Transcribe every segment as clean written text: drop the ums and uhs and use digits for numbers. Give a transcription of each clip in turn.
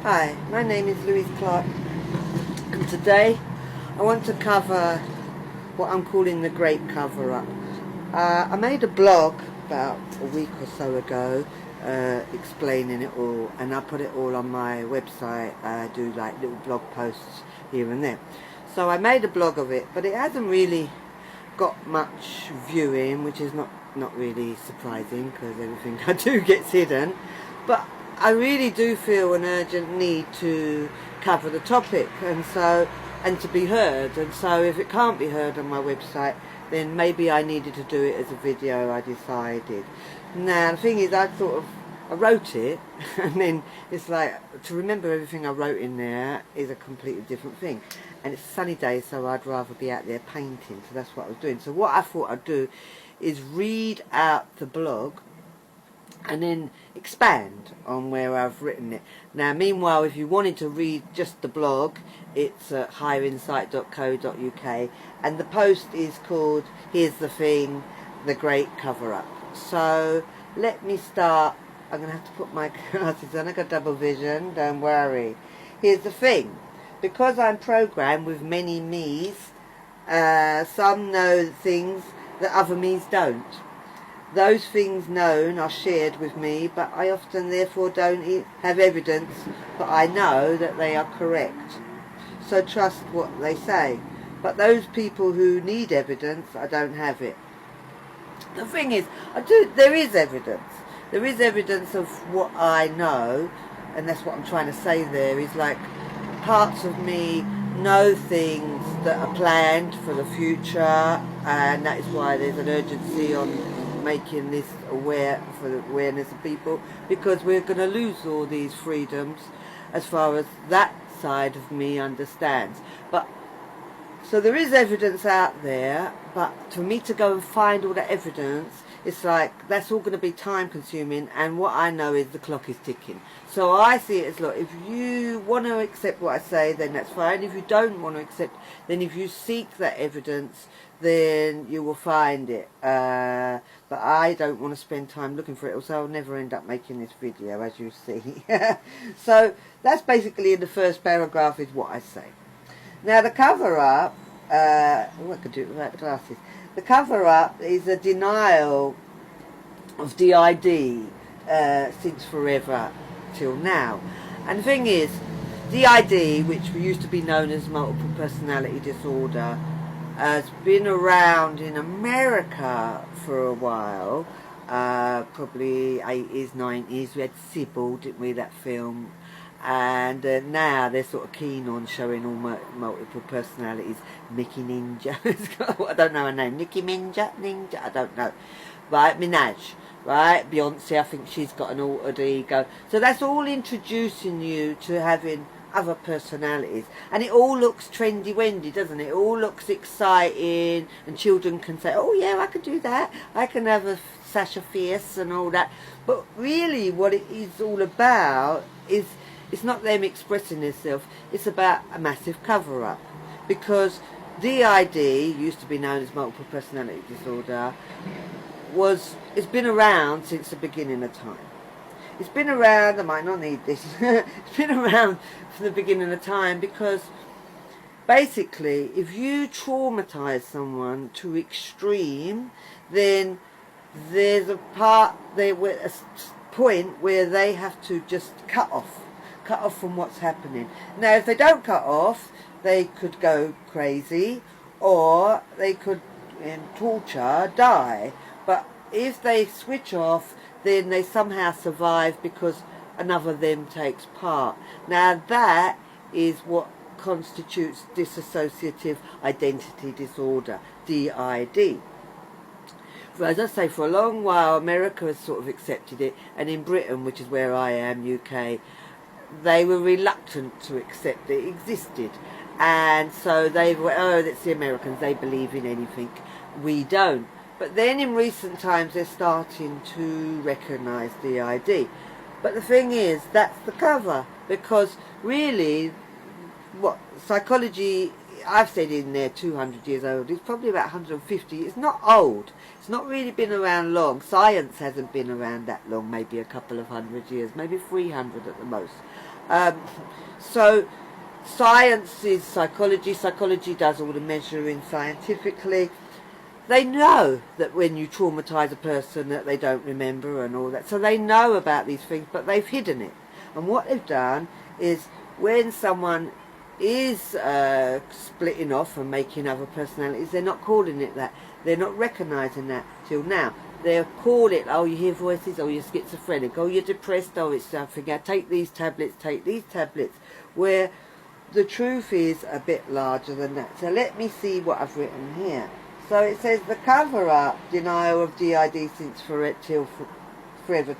Hi, my name is Louise Clark, and today I want to cover what I'm calling the great cover-up. I made a blog about a week or so ago explaining it all, and I put it all on my website. I do like little blog posts here and there. So I made a blog of it, but it hasn't really got much viewing, which is not really surprising because everything I do gets hidden. But I really do feel an urgent need to cover the topic and to be heard, and so if it can't be heard on my website, then maybe I needed to do it as a video, I decided. Now the thing is, I wrote it and then it's like, to remember everything I wrote in there is a completely different thing, and it's a sunny day, so I'd rather be out there painting, so that's what I was doing. So what I thought I'd do is read out the blog and then expand on where I've written it. Now meanwhile, if you wanted to read just the blog, it's at higherinsight.co.uk, and the post is called Here's the Thing, the Great Cover-Up. So let me start. I'm going to have to put my glasses on. I've got double vision, don't worry. Here's the thing. Because I'm programmed with many me's, some know things that other me's don't. Those things known are shared with me, but I often therefore don't have evidence, but I know that they are correct. So trust what they say. But those people who need evidence, I don't have it. The thing is, there is evidence. There is evidence of what I know, and that's what I'm trying to say there, is like parts of me know things that are planned for the future, and that is why there's an urgency on making this for the awareness of people, because we're going to lose all these freedoms as far as that side of me understands. But so there is evidence out there, but for me to go and find all that evidence, it's like that's all going to be time consuming, and what I know is the clock is ticking. So I see it as, look, if you want to accept what I say, then that's fine. If you don't want to accept, then if you seek that evidence, then you will find it. But I don't want to spend time looking for it, so I'll never end up making this video, as you see. So that's basically, in the first paragraph, is what I say. Now the cover-up, I could do it without the glasses. The cover-up is a denial of D.I.D. Since forever till now. And the thing is, D.I.D., which used to be known as multiple personality disorder, has been around in America for a while, probably 80s, 90s. We had Sybil, didn't we, that film? And now they're sort of keen on showing all multiple personalities. Mickey Ninja, I don't know her name, Nicki Ninja, I don't know. Right, Minaj, right, Beyonce, I think she's got an altered ego. So that's all introducing you to having other personalities, and it all looks trendy-wendy, doesn't it? It all looks exciting, and children can say, oh yeah, I can do that, I can have a Sasha Fierce and all that. But really what it is all about is, it's not them expressing themselves, it's about a massive cover-up. Because D.I.D., used to be known as multiple personality disorder, it's been around since the beginning of time. It's been around, I might not need this, it's been around from the beginning of time, because basically if you traumatize someone to extreme, then there's a point where they have to just cut off from what's happening. Now if they don't cut off, they could go crazy, or they could, in torture, die. But if they switch off, then they somehow survive because another them takes part. Now that is what constitutes dissociative identity disorder, D.I.D. As I say, for a long while America has sort of accepted it, and in Britain, which is where I am, UK, they were reluctant to accept it existed. And so they were, oh, that's the Americans, they believe in anything, we don't. But then in recent times they're starting to recognise D.I.D. But the thing is, that's the cover, because really what psychology I've said in there 200 years old. It's probably about 150. It's not old. It's not really been around long. Science hasn't been around that long, maybe a couple of 100 years, maybe 300 at the most. So science is psychology. Psychology does all the measuring scientifically. They know that when you traumatise a person that they don't remember and all that. So they know about these things, but they've hidden it. And what they've done is when someone is splitting off and making other personalities, they're not calling it that. They're not recognising that till now. They'll call it, oh, you hear voices, oh, you're schizophrenic, oh, you're depressed, oh, it's something. Take these tablets, where the truth is a bit larger than that. So let me see what I've written here. So it says the cover-up, denial of D.I.D. since forever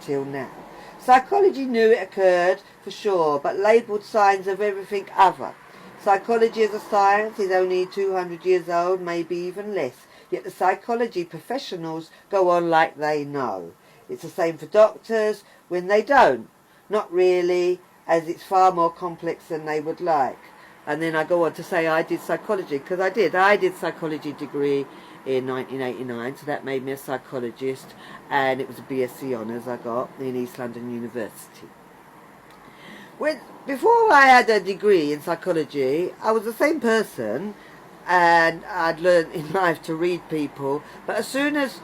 till now. Psychology knew it occurred, for sure, but labelled signs of everything other. Psychology as a science is only 200 years old, maybe even less. Yet the psychology professionals go on like they know. It's the same for doctors when they don't. Not really, as it's far more complex than they would like. And then I go on to say I did psychology, because I did psychology degree in 1989, so that made me a psychologist, and it was a BSc Honours I got in East London University. Before I had a degree in psychology, I was the same person, and I'd learned in life to read people, but as soon as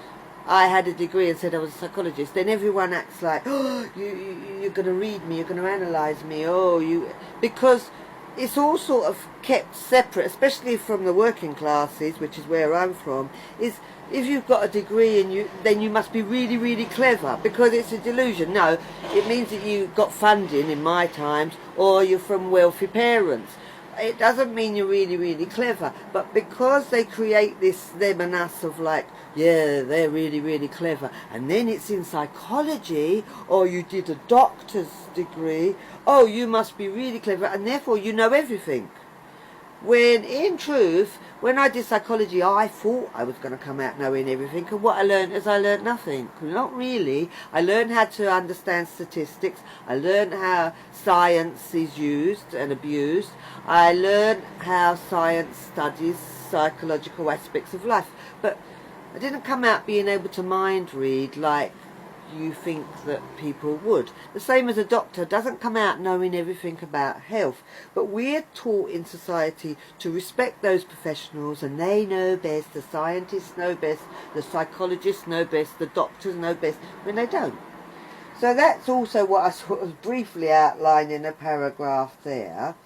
I had a degree and said I was a psychologist, then everyone acts like, oh, you're going to read me, you're going to analyse me, because it's all sort of kept separate, especially from the working classes, which is where I'm from, is if you've got a degree and then you must be really, really clever, because it's a delusion. No, it means that you got funding in my times, or you're from wealthy parents. It doesn't mean you're really, really clever, but because they create this them and us of like, yeah, they're really, really clever, and then it's in psychology, or you did a doctor's degree, oh, you must be really clever, and therefore you know everything. When in truth, when I did psychology, I thought I was going to come out knowing everything, and what I learned is I learned nothing. Not really. I learned how to understand statistics. I learned how science is used and abused. I learned how science studies psychological aspects of life. But I didn't come out being able to mind read like you think that people would. The same as a doctor doesn't come out knowing everything about health, but we're taught in society to respect those professionals, and they know best, the scientists know best, the psychologists know best, the doctors know best, when they don't. So that's also what I sort of briefly outlined in a paragraph there.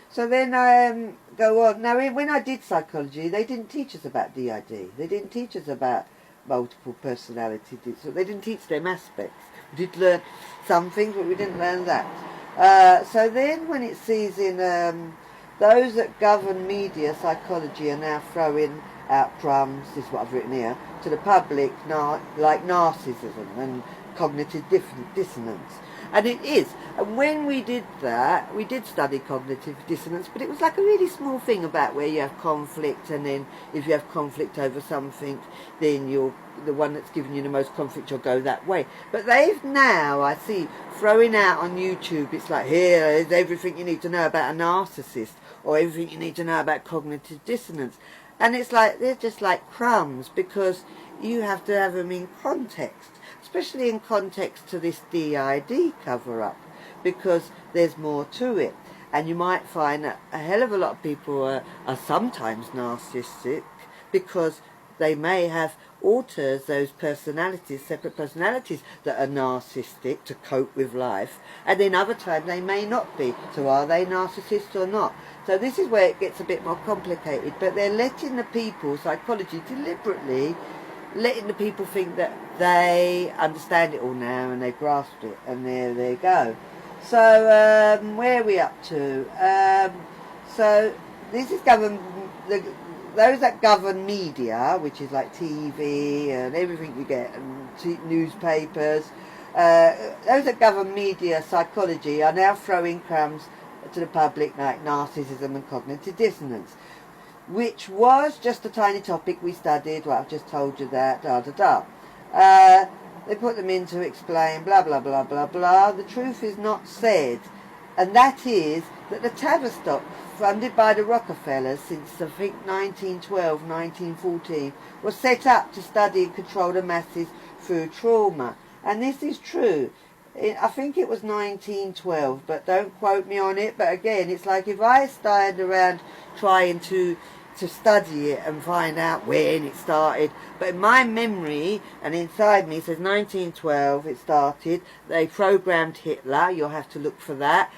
So then I go on. Now when I did psychology, they didn't teach us about D.I.D. They didn't teach us about multiple personality disorder. They didn't teach them aspects. We did learn some things, but we didn't learn that. So then when it says in those that govern media psychology are now throwing out crumbs, this is what I've written here, to the public like narcissism and cognitive dissonance. And it is. And when we did that, we did study cognitive dissonance, but it was like a really small thing about where you have conflict, and then if you have conflict over something, then the one that's giving you the most conflict, you'll go that way. But they've now, I see, throwing out on YouTube, it's like, here is everything you need to know about a narcissist, or everything you need to know about cognitive dissonance. And it's like, they're just like crumbs, because you have to have them in context, especially in context to this D.I.D. cover-up, because there's more to it. And you might find that a hell of a lot of people are sometimes narcissistic, because they may have alters those personalities, separate personalities that are narcissistic to cope with life, and then other times they may not be. So are they narcissists or not? So this is where it gets a bit more complicated, but they're letting the people, psychology deliberately, letting the people think that they understand it all now and they've grasped it, and there they go. So where are we up to? So this is those that govern media, which is like TV and everything you get, and newspapers, those that govern media psychology are now throwing crumbs to the public like narcissism and cognitive dissonance, which was just a tiny topic we studied. Well, I've just told you that, They put them in to explain, blah, blah, blah, blah, blah. The truth is not said. and that is that the Tavistock, funded by the Rockefellers since I think 1912, 1914, was set up to study and control the masses through trauma. And this is true. I think it was 1912, but don't quote me on it. But again, it's like if I stand around trying to study it and find out when it started. But in my memory, and inside me, it says 1912 it started. They programmed Hitler. You'll have to look for that.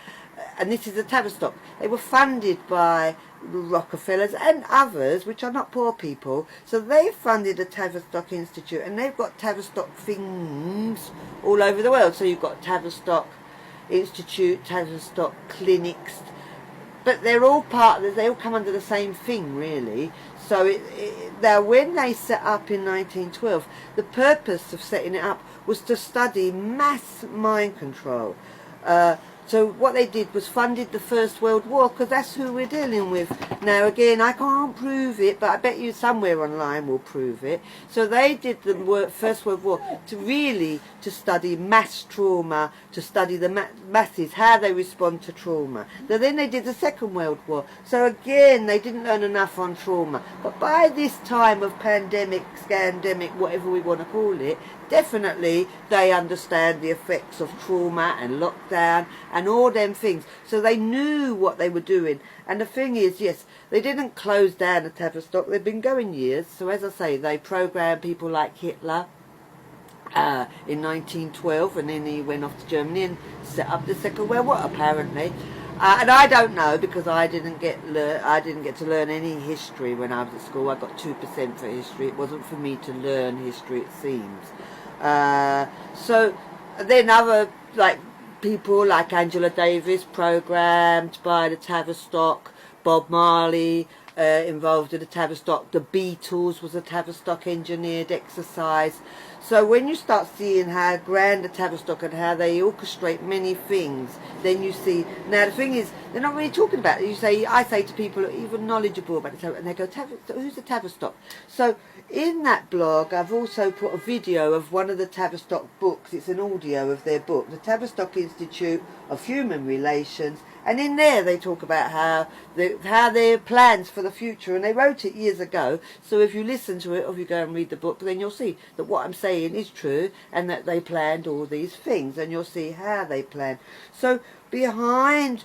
And this is the Tavistock. They were funded by the Rockefellers and others, which are not poor people. So they funded the Tavistock Institute, and they've got Tavistock things all over the world. So you've got Tavistock Institute, Tavistock clinics, but they're all part of, they all come under the same thing, really. So now when they set up in 1912, the purpose of setting it up was to study mass mind control. So what they did was funded the First World War, because that's who we're dealing with. Now again, I can't prove it, but I bet you somewhere online will prove it. So they did the First World War to study mass trauma, to study the masses, how they respond to trauma. Now then they did the Second World War. So again, they didn't learn enough on trauma. But by this time of pandemic, scandemic, whatever we want to call it, definitely they understand the effects of trauma and lockdown and all them things. So they knew what they were doing. And the thing is, yes, they didn't close down the Tavistock. They've been going years. So as I say, they programmed people like Hitler in 1912, and then he went off to Germany and set up the Second World War, apparently. And I don't know, because I didn't get to learn any history when I was at school. I got 2% for history. It wasn't for me to learn history, it seems. So then other people like Angela Davis, programmed by the Tavistock, Bob Marley, involved in the Tavistock, the Beatles was a Tavistock engineered exercise. So when you start seeing how grand the Tavistock and how they orchestrate many things, then you see. Now the thing is, they're not really talking about it. I say to people who are even knowledgeable about the Tavistock, and they go, who's the Tavistock? So in that blog, I've also put a video of one of the Tavistock books. It's an audio of their book, the Tavistock Institute of Human Relations. And in there they talk about how their plans for the future, and they wrote it years ago. So if you listen to it or if you go and read the book, then you'll see that what I'm saying is true, and that they planned all these things, and you'll see how they planned. So behind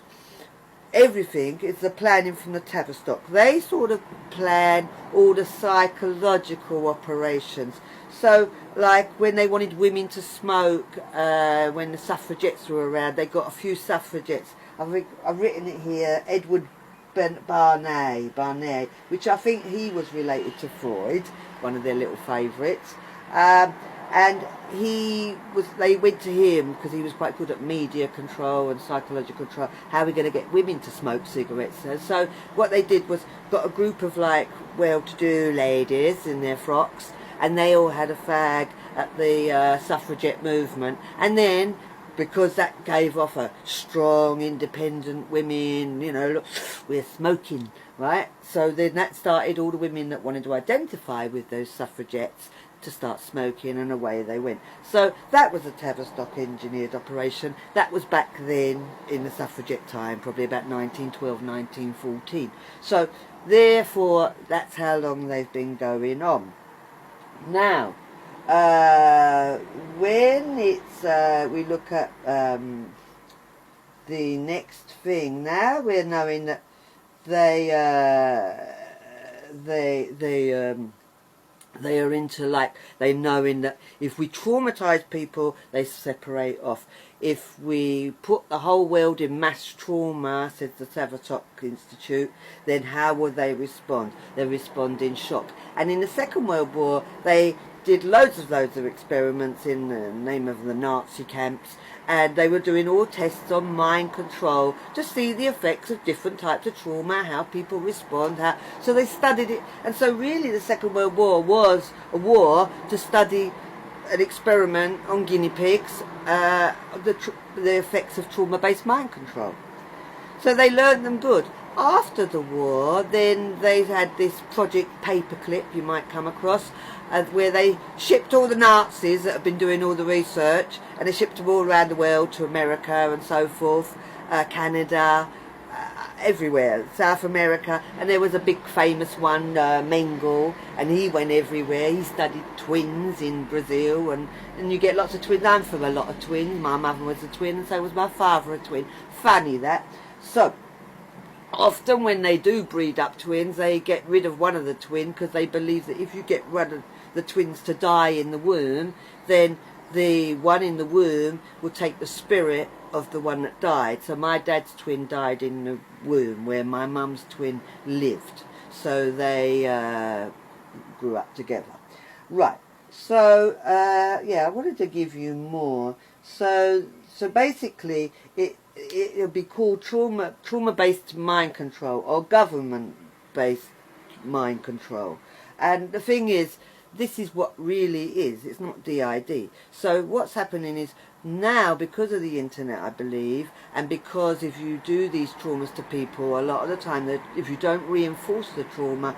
everything is the planning from the Tavistock. They sort of plan all the psychological operations. So like when they wanted women to smoke, when the suffragettes were around, they got a few suffragettes. I've written it here, Edward Barnay, which I think he was related to Freud, one of their little favourites. And they went to him because he was quite good at media control and psychological control. How are we going to get women to smoke cigarettes? So what they did was got a group of well-to-do ladies in their frocks, and they all had a fag at the suffragette movement. And then, because that gave off a strong, independent women, look, we're smoking, right? So then that started all the women that wanted to identify with those suffragettes to start smoking, and away they went. So that was a Tavistock engineered operation. That was back then in the suffragette time, probably about 1912, 1914. So therefore, that's how long they've been going on. Now, when it's we look at the next thing, now we're knowing that they are into they knowing that if we traumatize people, they separate off. If we put the whole world in mass trauma, says the Tavistock Institute, then how will they respond? They respond in shock. And in the Second World War, they did loads of experiments in the name of the Nazi camps, and they were doing all tests on mind control to see the effects of different types of trauma, how people respond, so they studied it. And so really the Second World War was a war to study an experiment on guinea pigs, the effects of trauma-based mind control. So they learned them good. After the war, then they had this Project Paperclip, you might come across, where they shipped all the Nazis that had been doing all the research, and they shipped them all around the world to America and so forth. Canada, everywhere, South America, and there was a big famous one, Mengele, and he went everywhere. He studied twins in Brazil, and you get lots of twins. I'm from a lot of twins. My mother was a twin, and so was my father a twin. Funny that. So often when they do breed up twins, they get rid of one of the twin because they believe that if you get one of the twins to die in the womb, then the one in the womb will take the spirit of the one that died. So my dad's twin died in the womb where my mum's twin lived. So they grew up together. Right. So yeah, I wanted to give you more. So basically it'll be called trauma-based mind control or government-based mind control. And the thing is, this is what really is. It's not D.I.D. So what's happening is now, because of the internet, I believe, and because if you do these traumas to people, a lot of the time, that if you don't reinforce the trauma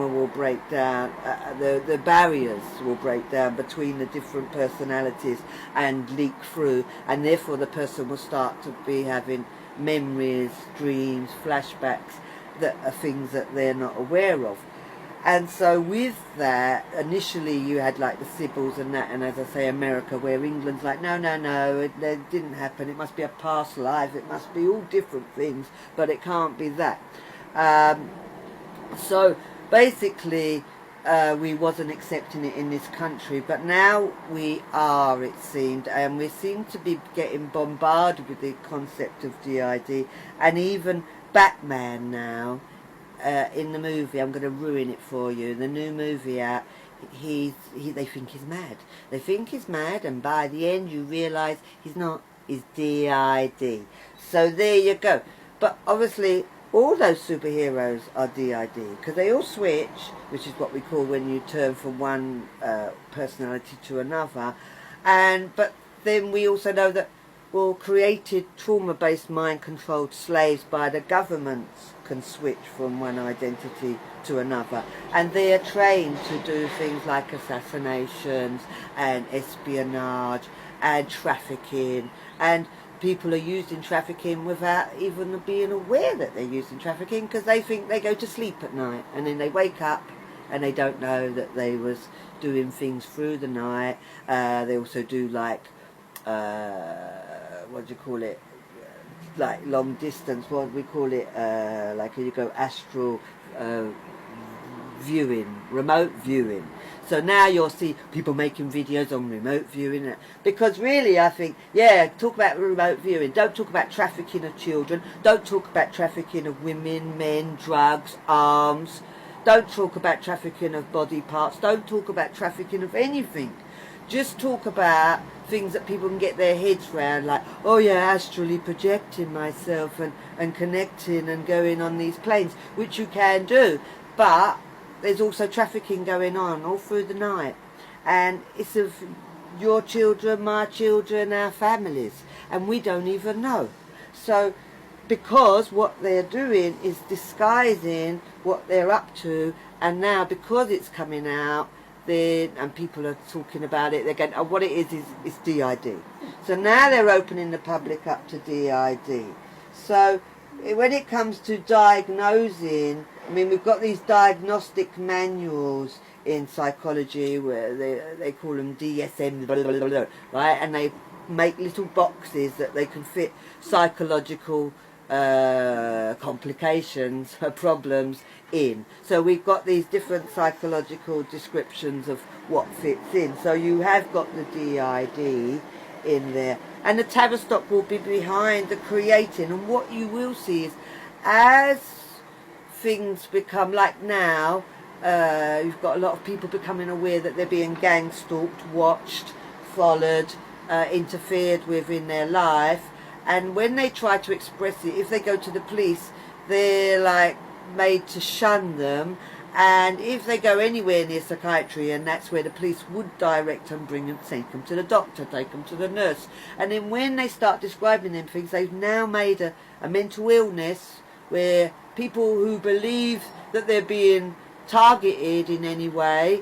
will break down, the barriers will break down between the different personalities and leak through, and therefore the person will start to be having memories, dreams, flashbacks that are things that they're not aware of. And so with that, initially you had like the Sybils and that, and as I say, America, where England's like, no, it didn't happen, it must be a past life, it must be all different things, but it can't be that. So basically, we wasn't accepting it in this country, but now we are, it seemed, and we seem to be getting bombarded with the concept of D.I.D, and even Batman now, in the movie, I'm going to ruin it for you, the new movie out, they think he's mad. They think he's mad, and by the end you realise he's not, he's D.I.D. So there you go. But obviously all those superheroes are D.I.D. because they all switch, which is what we call when you turn from one personality to another. But then we also know that, well, created trauma-based mind-controlled slaves by the governments can switch from one identity to another, and they are trained to do things like assassinations and espionage and trafficking, and people are used in trafficking without even being aware that they're used in trafficking, because they think they go to sleep at night and then they wake up and they don't know that they was doing things through the night. They also do like what do you call it, like long distance, what do we call it, like you go astral viewing, remote viewing. So now you'll see people making videos on remote viewing, because really I think, yeah, talk about remote viewing, don't talk about trafficking of children, don't talk about trafficking of women, men, drugs, arms, don't talk about trafficking of body parts, don't talk about trafficking of anything. Just talk about things that people can get their heads round, like, oh yeah, astrally projecting myself and connecting and going on these planes, which you can do, but there's also trafficking going on all through the night, and it's of your children, my children, our families, and we don't even know. So because what they're doing is disguising what they're up to, and now because it's coming out, and people are talking about it, they're going, oh, what it is it's D.I.D. So now they're opening the public up to D.I.D. So when it comes to diagnosing, I mean, we've got these diagnostic manuals in psychology where they call them DSM, blah, blah, blah, blah, right? And they make little boxes that they can fit psychological complications, problems in. So we've got these different psychological descriptions of what fits in. So you have got the D.I.D. in there, and the Tavistock will be behind the creating. And what you will see is, as things become, like now, you've got a lot of people becoming aware that they're being gang stalked, watched, followed, interfered with in their life, and when they try to express it, if they go to the police, they're like made to shun them. And if they go anywhere near psychiatry, and that's where the police would direct them, bring them, take them to the doctor, take them to the nurse. And then when they start describing them things, they've now made a mental illness where people who believe that they're being targeted in any way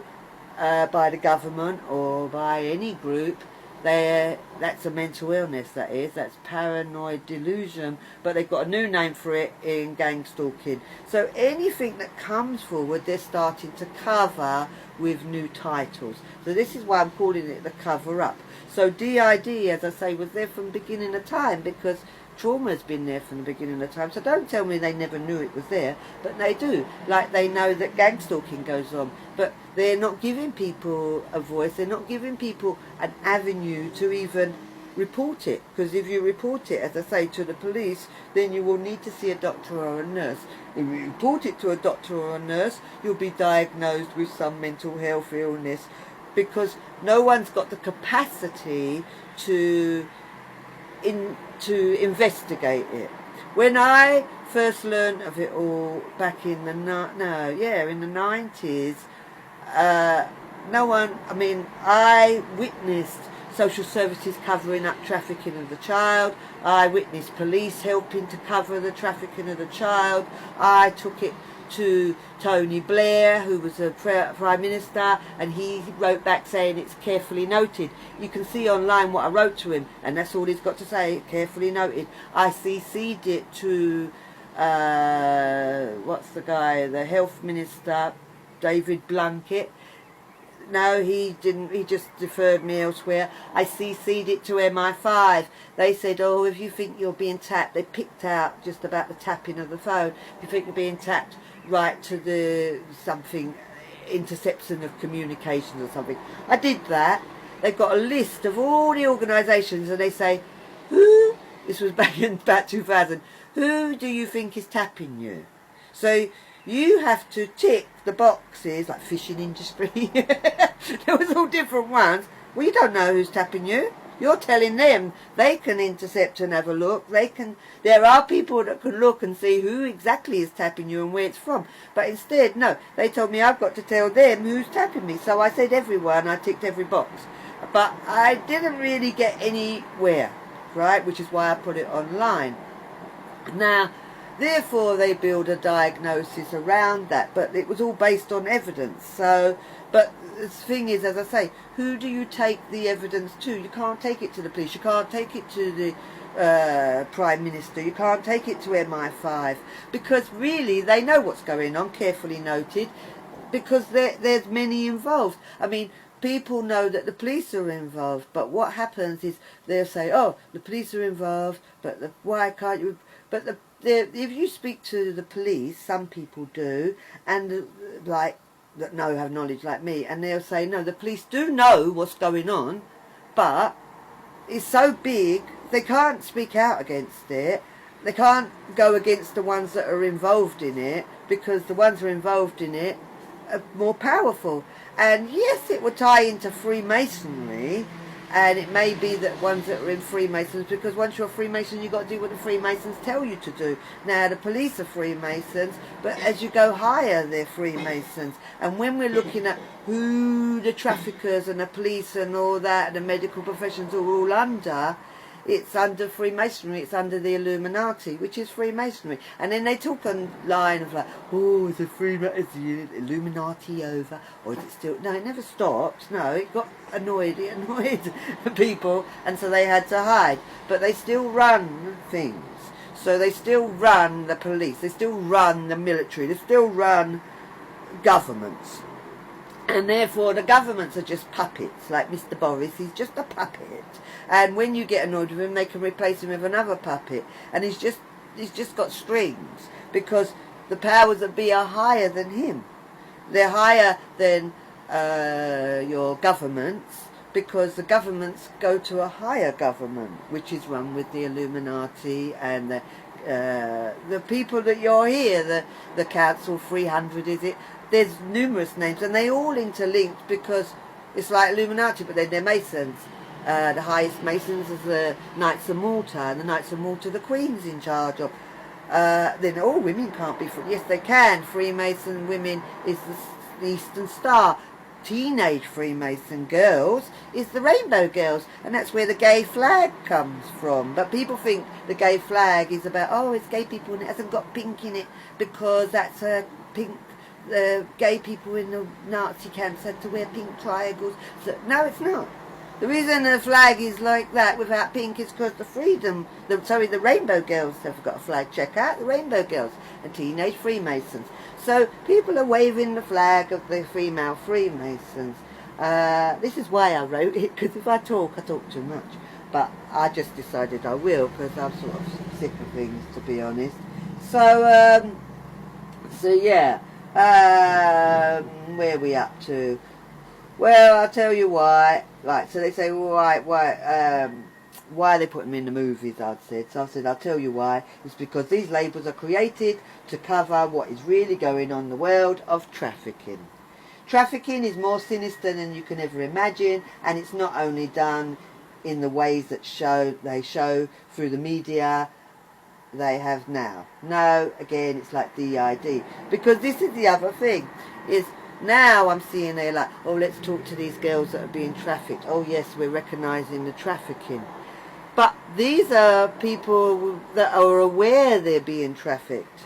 by the government or by any group, That's a mental illness, that's paranoid delusion, but they've got a new name for it in gang stalking. So anything that comes forward, they're starting to cover with new titles. So this is why I'm calling it the cover-up. So D.I.D, as I say, was there from the beginning of time, because trauma's been there from the beginning of time. So don't tell me they never knew it was there, but they do. Like they know that gang stalking goes on, but they're not giving people a voice. They're not giving people an avenue to even report it. Because if you report it, as I say, to the police, then you will need to see a doctor or a nurse. If you report it to a doctor or a nurse, you'll be diagnosed with some mental health illness, because no one's got the capacity to investigate it. When I first learned of it all back in the in the 90s, no one, I mean, I witnessed social services covering up trafficking of the child. I witnessed police helping to cover the trafficking of the child. I took it to Tony Blair, who was a Prime Minister, and he wrote back saying it's carefully noted. You can see online what I wrote to him, and that's all he's got to say, carefully noted. I CC'd it to, what's the guy, the Health Minister, David Blunkett. No, he didn't. He just deferred me elsewhere. I CC'd it to MI5. They said, oh, if you think you're being tapped, they picked out just about the tapping of the phone. If you think you're being tapped, right to the something, interception of communications or something. I did that. They've got a list of all the organisations, and they say, who, this was back in about 2000, who do you think is tapping you? So you have to tick the boxes, like fishing industry. There was all different ones. Well, you don't know who's tapping you. You're telling them they can intercept and have a look. There are people that can look and see who exactly is tapping you and where it's from. But instead, no, they told me I've got to tell them who's tapping me. So I said everyone, I ticked every box. But I didn't really get anywhere, right? Which is why I put it online. Now, therefore, they build a diagnosis around that, but it was all based on evidence. So, but the thing is, as I say, who do you take the evidence to? You can't take it to the police. You can't take it to the Prime Minister. You can't take it to MI5, because really they know what's going on, carefully noted, because there's many involved. I mean, people know that the police are involved, but what happens is they'll say, oh, the police are involved, but why can't you? But if you speak to the police, some people do, and that have knowledge like me, and they'll say, no, the police do know what's going on, but it's so big, they can't speak out against it. They can't go against the ones that are involved in it, because the ones who are involved in it are more powerful. And yes, it will tie into Freemasonry, and it may be that ones that are in Freemasons, because once you're a Freemason, you've got to do what the Freemasons tell you to do. Now, the police are Freemasons, but as you go higher, they're Freemasons. And when we're looking at who the traffickers and the police and all that, and the medical professions are all under, it's under Freemasonry, it's under the Illuminati, which is Freemasonry. And then they talk online of like, oh, is the Illuminati over? Or is it still... No, it never stopped. No, it got annoyed. It annoyed people, and so they had to hide. But they still run things. So they still run the police. They still run the military. They still run governments. And therefore the governments are just puppets, like Mr. Boris, he's just a puppet. And when you get annoyed with him, they can replace him with another puppet. And he's just got strings, because the powers that be are higher than him. They're higher than your governments, because the governments go to a higher government, which is run with the Illuminati and the people that you're here, the Council 300, is it? There's numerous names, and they all interlinked, because it's like Illuminati, but they're Masons. The highest Masons is the Knights of Malta, and the Knights of Malta the Queen's in charge of. Then all women can't be free. Yes, they can. Freemason women is the Eastern Star. Teenage Freemason girls is the Rainbow Girls, and that's where the gay flag comes from. But people think the gay flag is about, oh, it's gay people and it hasn't got pink in it, because that's a pink... The gay people in the Nazi camps had to wear pink triangles. So, no, it's not. The reason the flag is like that without pink is because the Rainbow Girls have got a flag. Check out the Rainbow Girls and Teenage Freemasons. So people are waving the flag of the female Freemasons. This is why I wrote it, because if I talk too much. But I just decided I will, because I'm sort of sick of things, to be honest. So, yeah. Where are we up to? Well, I'll tell you why. Right, so they say, well, why are they putting them in the movies, I'd said. So I said, I'll tell you why. It's because these labels are created to cover what is really going on in the world of trafficking. Trafficking is more sinister than you can ever imagine, and it's not only done in the ways that they show through the media they have now. No, again, it's like D.I.D. Because this is the other thing, is now I'm seeing they're like, oh, let's talk to these girls that are being trafficked. Oh yes, we're recognising the trafficking. But these are people that are aware they're being trafficked.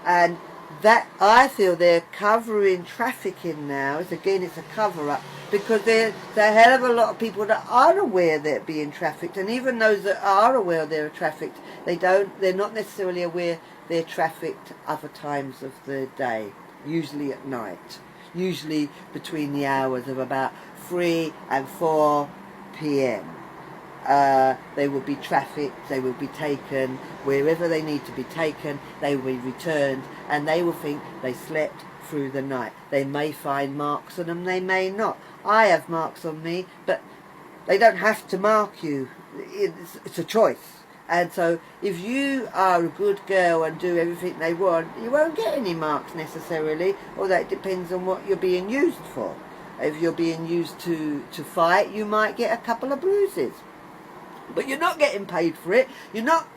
And that, I feel they're covering trafficking now. It's a cover-up. Because there's a hell of a lot of people that aren't aware they're being trafficked. And even those that are aware they're trafficked, they're not necessarily aware they're trafficked other times of the day. Usually at night. Usually between the hours of about 3 and 4 p.m. They will be trafficked, they will be taken wherever they need to be taken, they will be returned, and they will think they slept through the night. They may find marks on them, they may not. I have marks on me, but they don't have to mark you. It's a choice. And so if you are a good girl and do everything they want, you won't get any marks necessarily, although it depends on what you're being used for. If you're being used to fight, you might get a couple of bruises. But you're not getting paid for it, you're not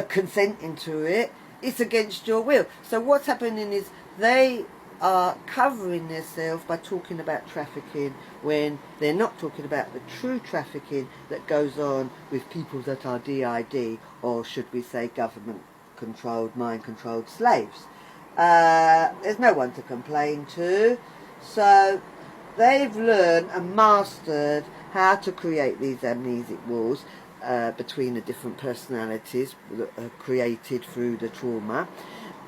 consenting to it, it's against your will. So what's happening is they are covering themselves by talking about trafficking when they're not talking about the true trafficking that goes on with people that are D.I.D, or should we say government-controlled, mind-controlled slaves. There's no one to complain to, so they've learned and mastered how to create these amnesic walls between the different personalities that are created through the trauma.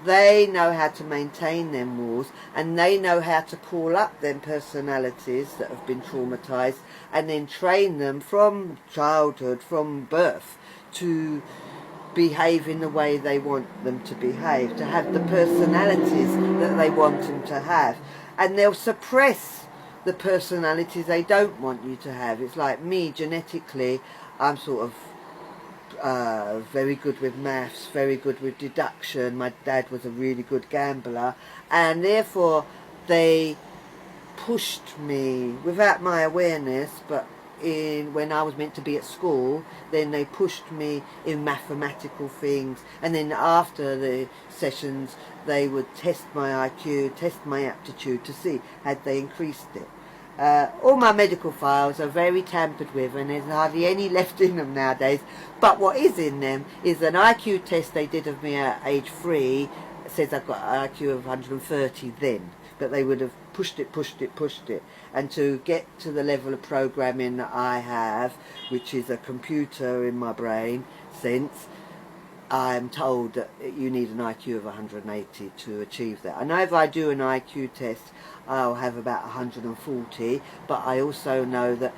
They know how to maintain them walls, and they know how to call up them personalities that have been traumatized and then train them from childhood, from birth, to behave in the way they want them to behave, to have the personalities that they want them to have. And they'll suppress the personalities they don't want you to have. It's like me, genetically, I'm sort of very good with maths, very good with deduction. My dad was a really good gambler, and therefore they pushed me without my awareness, but when I was meant to be at school, then they pushed me in mathematical things, and then after the sessions they would test my IQ, test my aptitude to see had they increased it. All my medical files are very tampered with, and there's hardly any left in them nowadays, but what is in them is an IQ test they did of me at age 3. It says I've got an IQ of 130 then, but they would have pushed it, and to get to the level of programming that I have, which is a computer in my brain sense, I'm told that you need an IQ of 180 to achieve that. I know if I do an IQ test I'll have about 140, but I also know that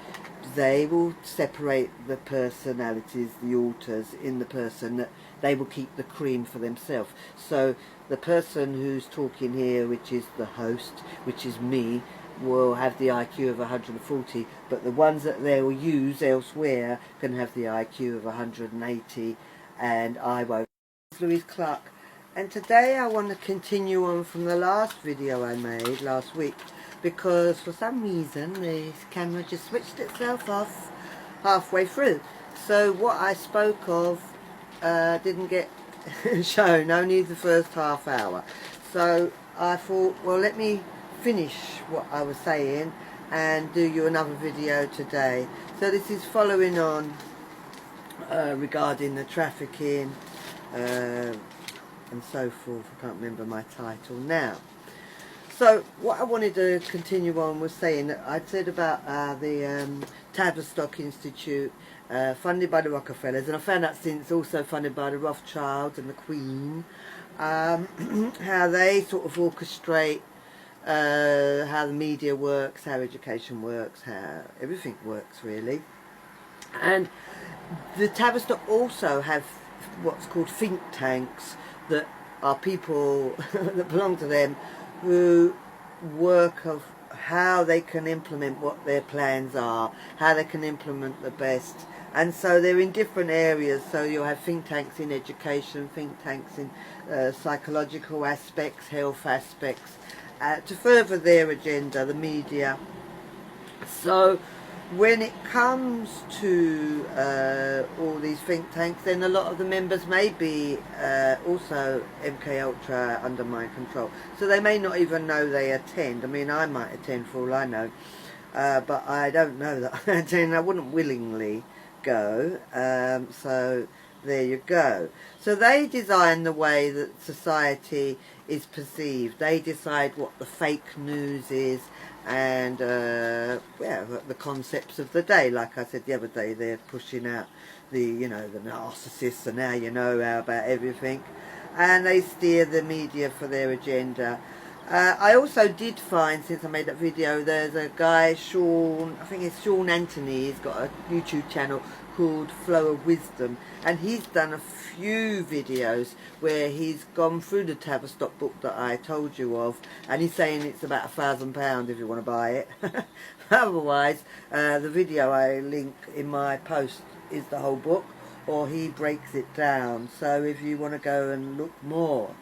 they will separate the personalities, the alters in the person, that they will keep the cream for themselves. So the person who's talking here, which is the host, which is me, will have the IQ of 140, but the ones that they will use elsewhere can have the IQ of 180, and I won't. Louise Clark, and today I want to continue on from the last video I made last week, because for some reason the camera just switched itself off halfway through. So what I spoke of didn't get shown, only the first half hour. So I thought, well, let me finish what I was saying and do you another video today. So this is following on regarding the trafficking and so forth. I can't remember my title now. So what I wanted to continue on was saying that I'd said about the Tavistock Institute, funded by the Rockefellers, and I found out since also funded by the Rothschilds and the Queen, how they sort of orchestrate how the media works, how education works, how everything works really. And the Tavistock also have what's called think tanks that are people that belong to them who work of how they can implement what their plans are, how they can implement the best. And so they're in different areas. So you'll have think tanks in education, think tanks in psychological aspects, health aspects, to further their agenda, the media. So when it comes to all these think tanks, then a lot of the members may be also MKUltra under my control. So they may not even know they attend. I mean, I might attend for all I know, but I don't know that I attend. I wouldn't willingly go. So there you go. So they design the way that society is perceived. They decide what the fake news is, and the concepts of the day. Like I said the other day, they're pushing out the the narcissists, and now you know about everything, and they steer the media for their agenda. I also did find, since I made that video, there's a guy, Sean, I think it's Sean Anthony, he's got a YouTube channel called Flow of Wisdom, and he's done a few videos where he's gone through the Tavistock book that I told you of, and he's saying it's about £1,000 if you want to buy it. Otherwise, the video I link in my post is the whole book, or he breaks it down. So if you want to go and look more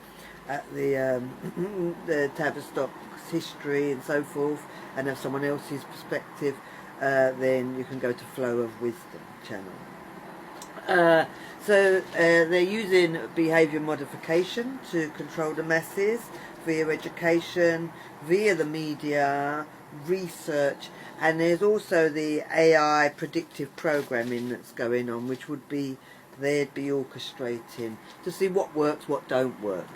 at the Tavistock's history and so forth, and have someone else's perspective, then you can go to Flow of Wisdom channel. So they're using behaviour modification to control the masses via education, via the media, research, and there's also the AI predictive programming that's going on, which would be, they'd be orchestrating to see what works, what don't work.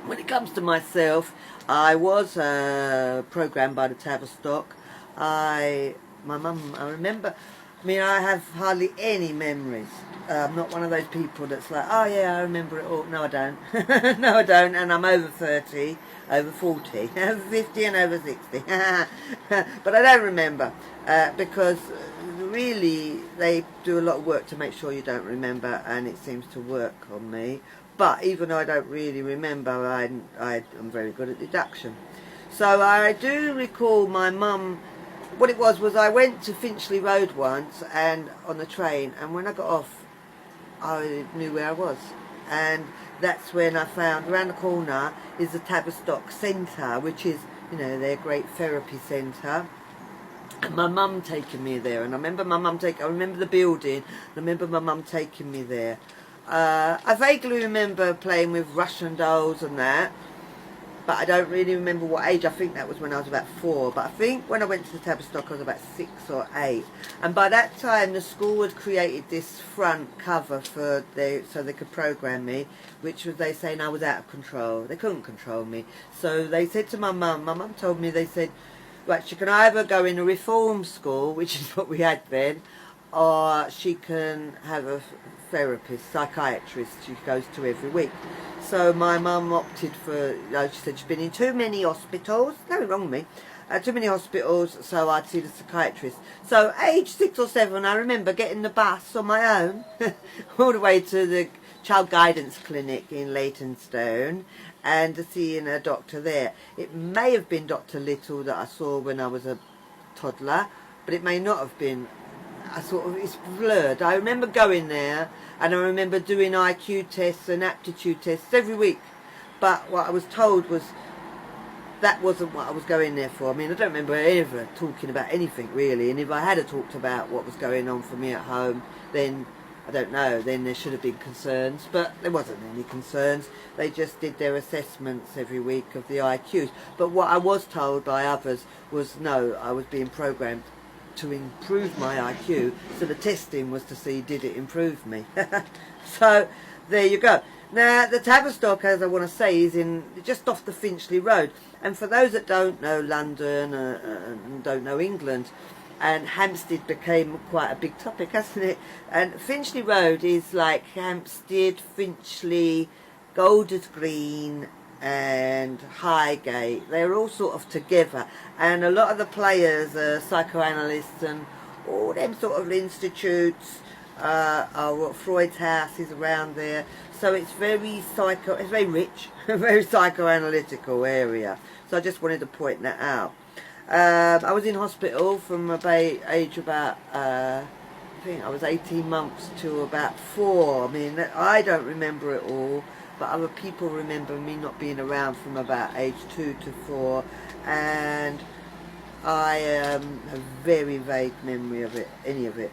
When it comes to myself, I was programmed by the Tavistock. I remember, I mean, I have hardly any memories. I'm not one of those people that's like, oh yeah, I remember it all. No, I don't. No, I don't. And I'm over 30, over 40, over 50 and over 60. But I don't remember because really they do a lot of work to make sure you don't remember, and it seems to work on me. But even though I don't really remember, I'm very good at deduction. So I do recall my mum, what it was I went to Finchley Road once and on the train, and when I got off I knew where I was, and that's when I found around the corner is the Tavistock Centre, which is, their great therapy centre. And my mum taking me there, and I remember I remember the building, I remember my mum taking me there. I vaguely remember playing with Russian dolls and that, but I don't really remember what age. I think that was when I was about 4, but I think when I went to the Tavistock I was about 6 or 8, and by that time the school had created this front cover so they could program me, which was they saying I was out of control. They couldn't control me, so they said to my mum told me, they said, right, she can either go in a reform school, which is what we had then, or she can have a therapist, psychiatrist she goes to every week. So my mum opted for, she said she's been in too many hospitals, nothing wrong with me, too many hospitals, so I'd see the psychiatrist. So age 6 or 7, I remember getting the bus on my own all the way to the child guidance clinic in Leytonstone and seeing a doctor there. It may have been Dr. Little that I saw when I was a toddler, but it may not have been. It's blurred. I remember going there, and I remember doing IQ tests and aptitude tests every week, but what I was told was that wasn't what I was going there for. I mean, I don't remember ever talking about anything really, and if I had talked about what was going on for me at home, then I don't know, then there should have been concerns, but there wasn't any concerns. They just did their assessments every week of the IQs. But what I was told by others was, no, I was being programmed to improve my IQ, so the testing was to see did it improve me. So there you go. Now the Tavistock, as I want to say, is in just off the Finchley Road, and for those that don't know London and don't know England, and Hampstead became quite a big topic, hasn't it? And Finchley Road is like Hampstead, Finchley, Golders Green and Highgate. They're all sort of together, and a lot of the players are psychoanalysts and all them sort of institutes. Freud's house is around there, so it's very it's very rich, very psychoanalytical area. So I just wanted to point that out. I was in hospital from age about, I think I was 18 months to about 4. I mean, I don't remember it all, but other people remember me not being around from about age 2 to 4, and I have a very vague memory of it, any of it.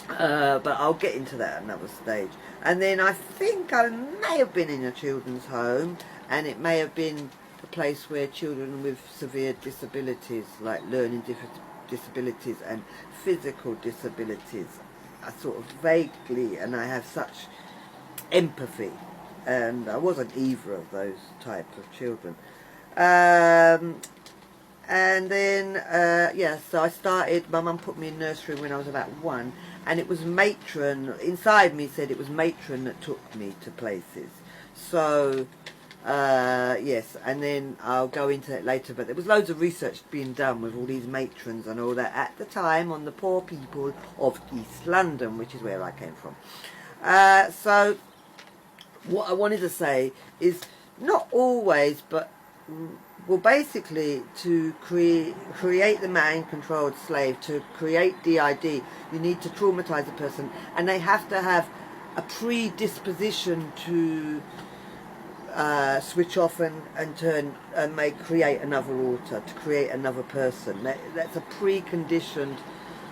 But I'll get into that at another stage. And then I think I may have been in a children's home, and it may have been a place where children with severe disabilities, like learning disabilities and physical disabilities, are sort of vaguely, and I have such empathy, and I wasn't either of those types of children. And then, yeah, so I started, my mum put me in nursery when I was about 1, and it was matron, inside me said it was matron that took me to places. So, yes, and then I'll go into that later, but there was loads of research being done with all these matrons and all that at the time on the poor people of East London, which is where I came from. So, what I wanted to say is, not always, but well, basically, to create the mind-controlled slave, to create D.I.D, you need to traumatize a person, and they have to have a predisposition to switch off and turn and create another alter, to create another person. That's a preconditioned,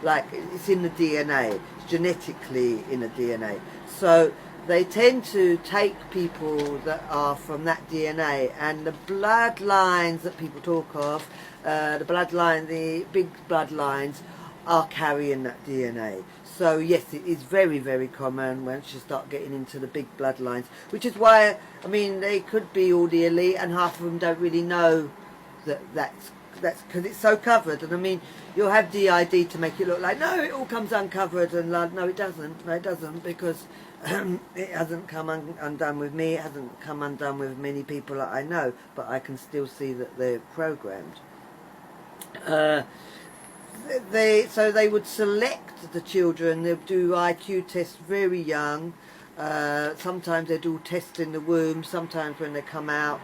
like it's in the DNA, it's genetically in the DNA. So they tend to take people that are from that DNA, and the bloodlines that people talk of, the big bloodlines, are carrying that DNA. So yes, it is very, very common once you start getting into the big bloodlines, which is why, I mean, they could be all the elite, and half of them don't really know that's because it's so covered. And I mean, you'll have D.I.D to make it look like, no, it all comes uncovered, and like, no, it doesn't. No, it doesn't, because it hasn't come undone with me. It hasn't come undone with many people that I know, but I can still see that they're programmed. So they would select the children. They'd do IQ tests very young. Sometimes they do tests in the womb. Sometimes when they come out,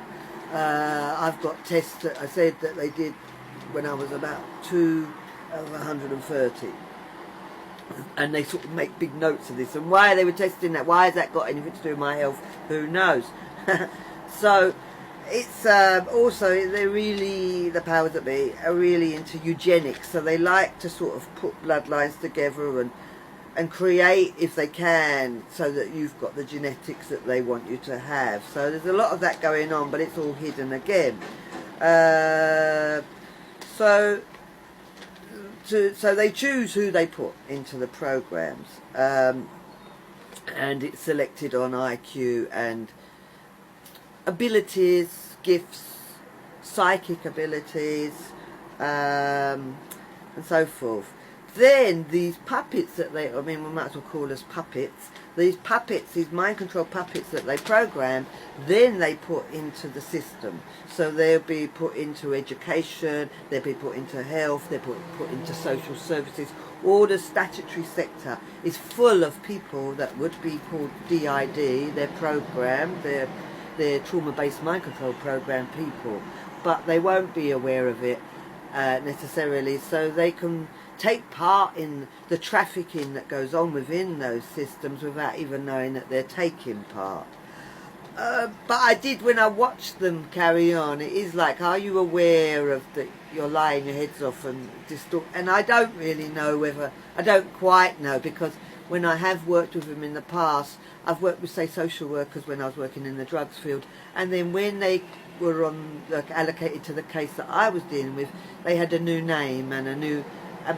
I've got tests that I said that they did when I was about 2 of 130. And they sort of make big notes of this. And why they were testing that, why has that got anything to do with my health? Who knows? So it's also, they're really, the powers that be are really into eugenics. So they like to sort of put bloodlines together and create, if they can, so that you've got the genetics that they want you to have. So there's a lot of that going on, but it's all hidden again. So they choose who they put into the programs, and it's selected on IQ and abilities, gifts, psychic abilities, and so forth. Then these puppets that we might as well call us puppets, these mind control puppets that they program, then they put into the system. So they'll be put into education, they'll be put into health, they'll be put into social services. All the statutory sector is full of people that would be called D.I.D, they're programmed, they're trauma-based mind control program people, but they won't be aware of it necessarily, so they can take part in the trafficking that goes on within those systems without even knowing that they're taking part. But I did, when I watched them carry on, it is like, are you aware of that you're lying your heads off and distort? And I don't really know whether, I don't quite know, because when I have worked with them in the past, I've worked with, say, social workers when I was working in the drugs field, and then when they were allocated to the case that I was dealing with, they had a new name and a new,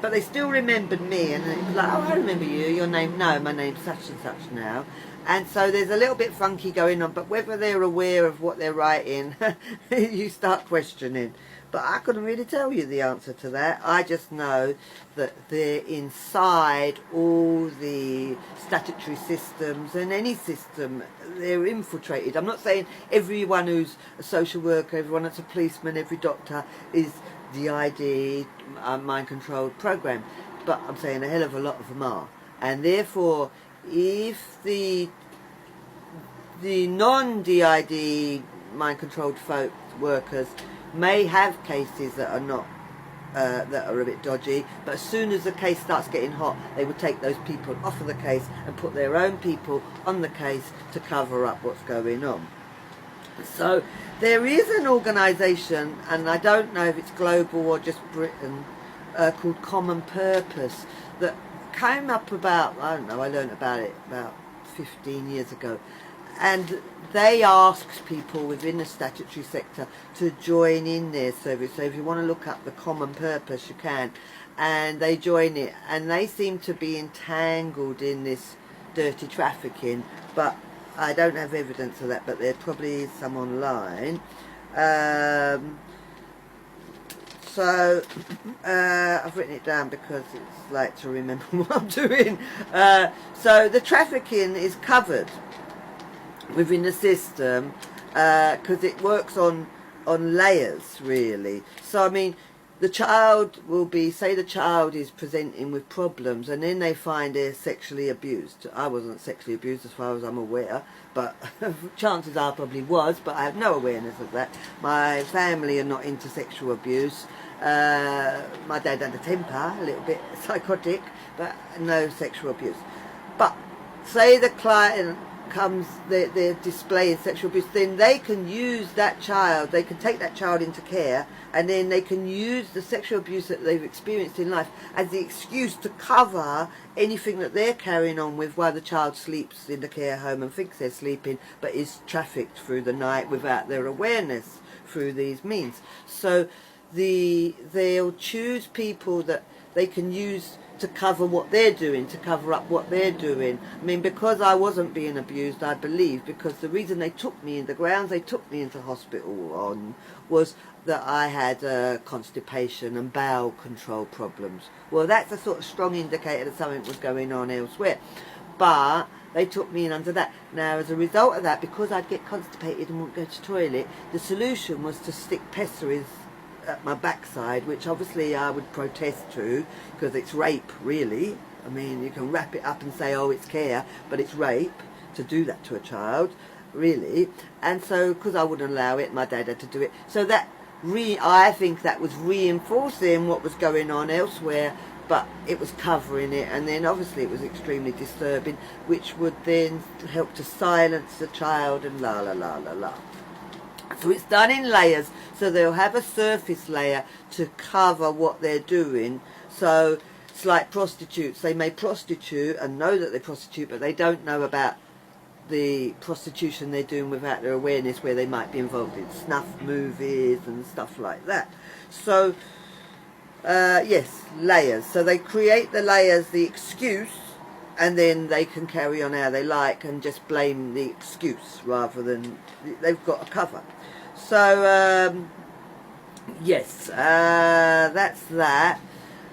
but they still remembered me, and it was like, oh, I remember you, your name, no, my name's such and such now. And so there's a little bit funky going on, but whether they're aware of what they're writing, you start questioning. But I couldn't really tell you the answer to that. I just know that they're inside all the statutory systems, and any system, they're infiltrated. I'm not saying everyone who's a social worker, everyone that's a policeman, every doctor is D.I.D, mind-controlled program, but I'm saying a hell of a lot of them are. And therefore, if the non-D.I.D mind-controlled folk workers may have cases that are not that are a bit dodgy, but as soon as the case starts getting hot, they would take those people off of the case and put their own people on the case to cover up what's going on. So there is an organisation, and I don't know if it's global or just Britain, called Common Purpose, that came up about, I don't know, I learned about it about 15 years ago, and they asked people within the statutory sector to join in their service. So if you want to look up the Common Purpose, you can, and they join it, and they seem to be entangled in this dirty trafficking, but I don't have evidence of that, but there probably is some online. So I've written it down because it's like to remember what I'm doing. So the trafficking is covered within the system because it works on layers, really. So I mean, the child will be, say the child is presenting with problems, and then they find they're sexually abused. I wasn't sexually abused as far as I'm aware, but chances are I probably was, but I have no awareness of that. My family are not into sexual abuse. My dad had a temper, a little bit psychotic, but no sexual abuse. But say the client comes, they're displaying sexual abuse, then they can use that child, they can take that child into care, and then they can use the sexual abuse that they've experienced in life as the excuse to cover anything that they're carrying on with while the child sleeps in the care home and thinks they're sleeping, but is trafficked through the night without their awareness through these means. So they'll choose people that they can use to cover what they're doing, to cover up what they're doing. I mean, because I wasn't being abused, I believe, because the reason they took me, the grounds they took me into hospital on, was that I had constipation and bowel control problems. Well, that's a sort of strong indicator that something was going on elsewhere. But they took me in under that. Now, as a result of that, because I'd get constipated and wouldn't go to the toilet, the solution was to stick pessaries at my backside, which obviously I would protest to, because it's rape, really. I mean, you can wrap it up and say, oh, it's care, but it's rape to do that to a child, really. And so, because I wouldn't allow it, my dad had to do it. So that, I think that was reinforcing what was going on elsewhere, but it was covering it, and then obviously it was extremely disturbing, which would then help to silence the child and la la la la la. So it's done in layers, so they'll have a surface layer to cover what they're doing. So it's like prostitutes. They may prostitute and know that they prostitute, but they don't know about the prostitution they're doing without their awareness, where they might be involved in snuff movies and stuff like that. So, yes, layers. So they create the layers, the excuse, and then they can carry on how they like and just blame the excuse rather than they've got a cover. So yes, that's that.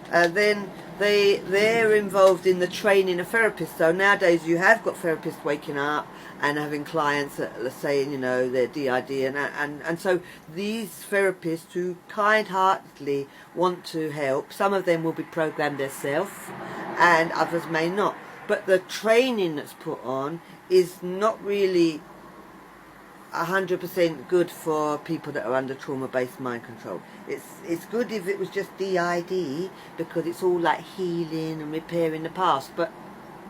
Then they're involved in the training of therapists. So nowadays you have got therapists waking up and having clients that are saying, you know, they're D.I.D, and so these therapists who kind-heartedly want to help, some of them will be programmed themselves and others may not. But the training that's put on is not really 100% good for people that are under trauma-based mind control. It's good if it was just D.I.D, because it's all like healing and repairing the past, but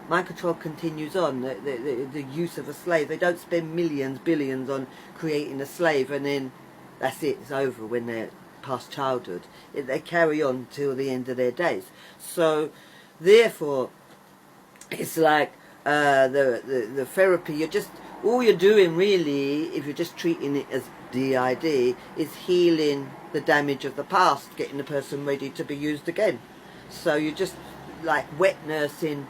mind control continues on. The use of a slave, they don't spend millions, billions on creating a slave and then that's it, it's over when they're past childhood. They carry on till the end of their days. So therefore it's like the therapy, you're just, all you're doing really, if you're just treating it as D.I.D, is healing the damage of the past, getting the person ready to be used again. So you're just like wet nursing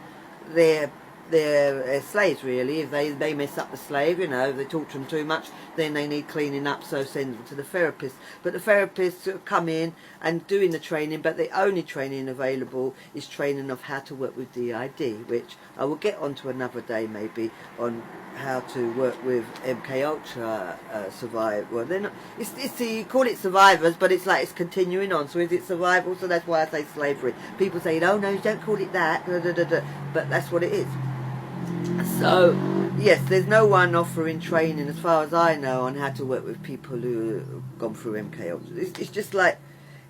their they're slaves really. If they mess up the slave, you know, if they torture them too much, then they need cleaning up, so send them to the therapist. But the therapists sort of come in and doing the training, but the only training available is training of how to work with D.I.D, which I will get onto another day maybe, on how to work with MKUltra survive. Well, they're not, you call it survivors, but it's like it's continuing on. So is it survival? So that's why I say slavery. People say, oh no, don't call it that, but that's what it is. So yes, there's no one offering training, as far as I know, on how to work with people who have gone through MKUltra. It's just like,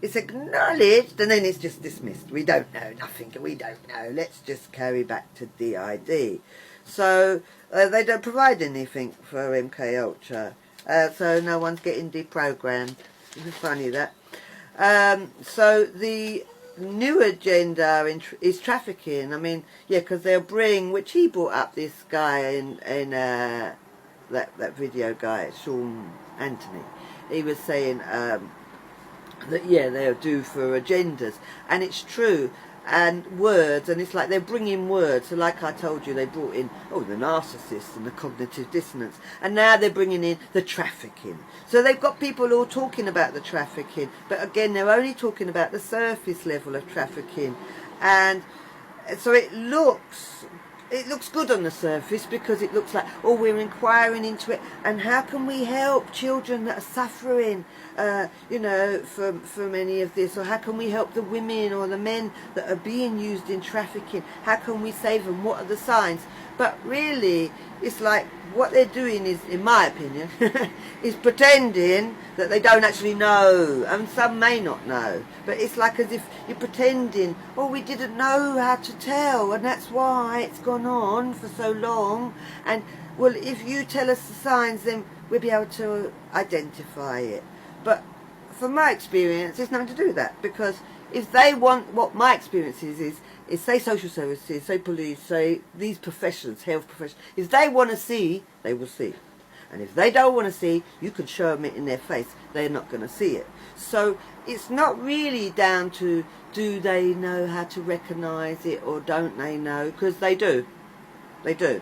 it's acknowledged and then it's just dismissed. We don't know nothing, we don't know. Let's just carry back to D.I.D. So they don't provide anything for MKUltra. So no one's getting deprogrammed. It's funny that. So the new agenda is trafficking. I mean, yeah, because they'll bring, which he brought up, this guy in that video guy, Sean Anthony. He was saying that, yeah, they'll do for agendas, and it's true. And words, and it's like they're bringing words. So like I told you, they brought in, the narcissist and the cognitive dissonance, and now they're bringing in the trafficking. So they've got people all talking about the trafficking, but again, they're only talking about the surface level of trafficking. And so it looks good on the surface, because it looks like, we're inquiring into it, and how can we help children that are suffering, you know, from any of this, or how can we help the women or the men that are being used in trafficking? How can we save them? What are the signs? But really, it's like what they're doing is, in my opinion, is pretending that they don't actually know, and some may not know, but it's like as if you're pretending, we didn't know how to tell, and that's why it's gone on for so long. And well, if you tell us the signs, then we'll be able to identify it. But from my experience, it's nothing to do with that, because if they want, what my experience is say social services, say police, say these professions, health professions, if they want to see, they will see. And if they don't want to see, you can show them it in their face, they're not going to see it. So it's not really down to, do they know how to recognise it or don't they know, because they do. They do.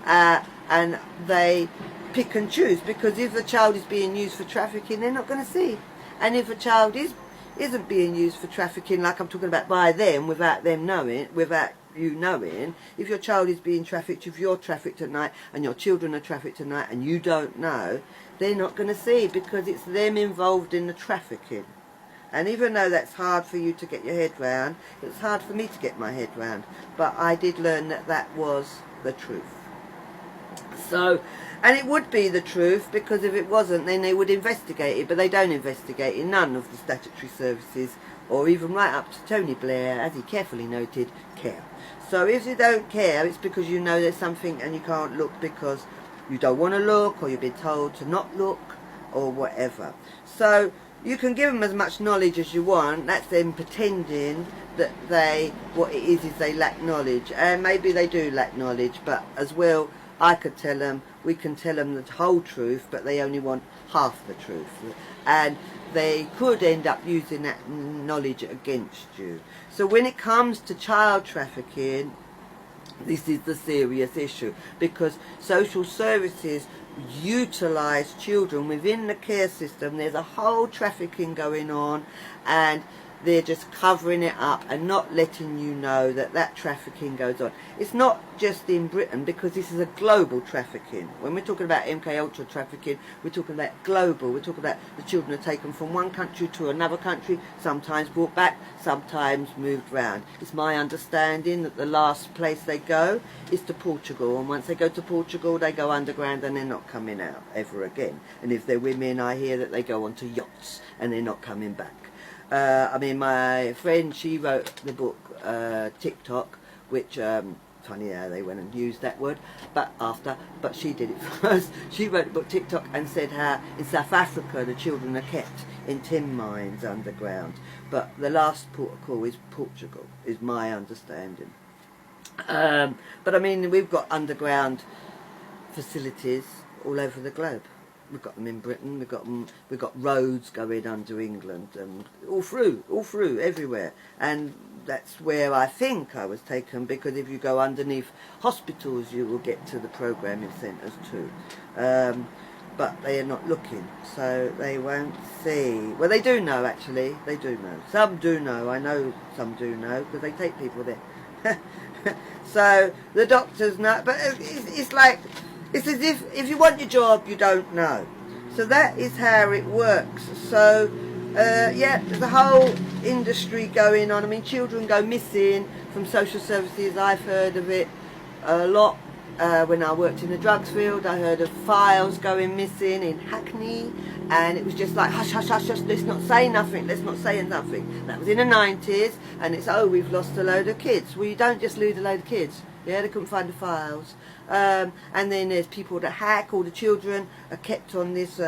And they pick and choose, because if a child is being used for trafficking, they're not going to see. And if a child isn't being used for trafficking, like I'm talking about, by them, without them knowing, without you knowing, if your child is being trafficked, if you're trafficked at night and your children are trafficked at night and you don't know, they're not going to see, because it's them involved in the trafficking. And even though that's hard for you to get your head round, it's hard for me to get my head round, but I did learn that that was the truth. So, and it would be the truth, because if it wasn't, then they would investigate it, but they don't investigate it. None of the statutory services, or even right up to Tony Blair, as he carefully noted, care. So if you don't care, it's because you know there's something and you can't look because you don't want to look, or you've been told to not look, or whatever. So you can give them as much knowledge as you want. That's them pretending that what it is they lack knowledge. And maybe they do lack knowledge, but as well, I could tell them, we can tell them the whole truth, but they only want half the truth. And they could end up using that knowledge against you. So when it comes to child trafficking, this is the serious issue, because social services utilise children within the care system. There's a whole trafficking going on, and they're just covering it up and not letting you know that that trafficking goes on. It's not just in Britain, because this is a global trafficking. When we're talking about MKUltra trafficking, we're talking about global. We're talking about the children are taken from one country to another country, sometimes brought back, sometimes moved round. It's my understanding that the last place they go is to Portugal, and once they go to Portugal, they go underground and they're not coming out ever again. And if they're women, I hear that they go onto yachts and they're not coming back. I mean, my friend, she wrote the book TikTok, which, funny how they went and used that word, but she did it first. She wrote the book TikTok and said how in South Africa the children are kept in tin mines underground, but the last port of call is Portugal, is my understanding. But I mean, we've got underground facilities all over the globe. we've got them in Britain, we've got roads going under England, and all through, everywhere. And that's where I think I was taken, because if you go underneath hospitals, you will get to the programming centres too. But they are not looking, so they won't see. Well, they do know, actually. They do know. Some do know. I know some do know, because they take people there. So the doctors know, but it's like, it's as if you want your job, you don't know. So that is how it works. So yeah, there's a whole industry going on. I mean, children go missing from social services. I've heard of it a lot. When I worked in the drugs field, I heard of files going missing in Hackney, and it was just like, hush, hush, hush, hush, let's not say nothing, let's not say nothing. That was in the 90s, and it's, oh, we've lost a load of kids. Well, you don't just lose a load of kids. Yeah, they couldn't find the files. And then there's people that hack. All the children are kept on this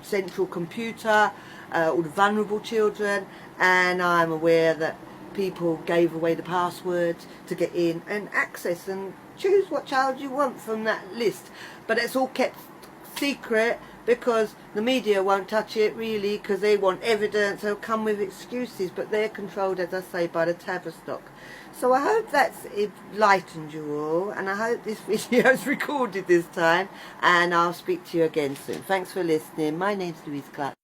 central computer, all the vulnerable children, and I'm aware that people gave away the passwords to get in and access and choose what child you want from that list. But it's all kept secret because the media won't touch it, really, because they want evidence. They'll come with excuses, but they're controlled, as I say, by the Tavistock. So I hope that's enlightened you all, and I hope this video is recorded this time, and I'll speak to you again soon. Thanks for listening. My name's Louise Clark.